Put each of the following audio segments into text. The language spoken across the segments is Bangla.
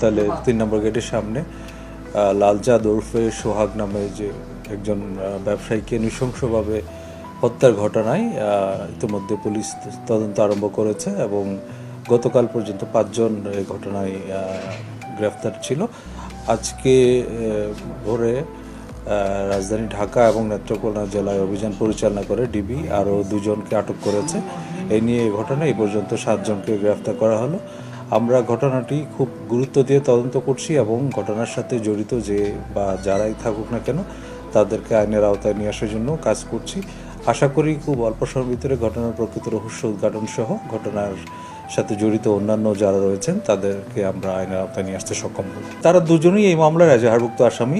তাহলে 3 নম্বর গেটের সামনে লালচাঁদ ওরফে সোহাগ নামে যে একজন ব্যবসায়ীকে নৃশংসভাবে হত্যার ঘটনায় ইতিমধ্যে পুলিশ তদন্ত আরম্ভ করেছে এবং গতকাল পর্যন্ত 5 জন এই ঘটনায় গ্রেফতার ছিল। আজকে ভোরে রাজধানী ঢাকা এবং নেত্রকোনা জেলায় অভিযান পরিচালনা করে ডিবি আরও 2 জনকে আটক করেছে। এই নিয়ে এই ঘটনায় এই পর্যন্ত 7 জনকে গ্রেফতার করা হলো। আমরা ঘটনাটি খুব গুরুত্ব দিয়ে তদন্ত করছি এবং ঘটনার সাথে জড়িত যে বা যারাই থাকুক না কেন তাদেরকে আইনের আওতায় নিয়ে আসার জন্য কাজ করছি। আশা করি খুব অল্প সময়ের ভিতরে ঘটনার প্রকৃত রহস্য উদ্ঘাটন সহ ঘটনার সাথে জড়িত অন্যান্য যারা রয়েছেন তাদেরকে আমরা আইনের আওতায় নিয়ে আসতে সক্ষম হব। তারা দুজনেই এই মামলার এজাহারভুক্ত আসামি।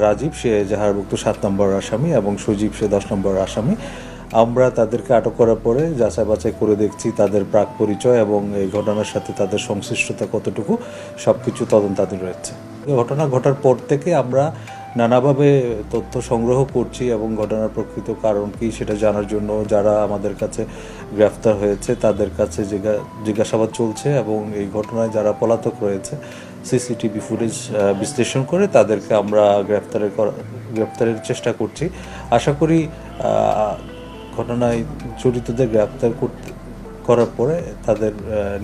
রাজীব সে এজাহারভুক্ত 7 নম্বর আসামি এবং সজীব সে 10 নম্বর আসামি। আমরা তাদেরকে আটক করার পরে যাচাই বাছাই করে দেখছি তাদের প্রাক পরিচয় এবং এই ঘটনার সাথে তাদের সংশ্লিষ্টতা কতটুকু সবকিছু তদন্তাধীন রয়েছে। ঘটনা ঘটার পর থেকে আমরা নানাভাবে তথ্য সংগ্রহ করছি এবং ঘটনার প্রকৃত কারণ কী সেটা জানার জন্য যারা আমাদের কাছে গ্রেফতার হয়েছে তাদের কাছে জিজ্ঞাসাবাদ চলছে এবং এই ঘটনায় যারা পলাতক রয়েছে সিসিটিভি ফুটেজ বিশ্লেষণ করে তাদেরকে আমরা গ্রেফতারের চেষ্টা করছি। আশা করি ঘটনায় জড়িতদের গ্রেফতার করার পরে তাদের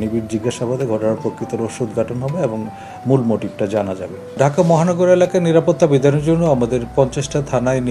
নিবিড় জিজ্ঞাসাবাদে ঘটনার প্রকৃত রহস্য উদ্ঘাটন হবে এবং মূল মোটিভটা জানা যাবে। ঢাকা মহানগর এলাকায় নিরাপত্তা বিধানের জন্য আমাদের 50টা থানায়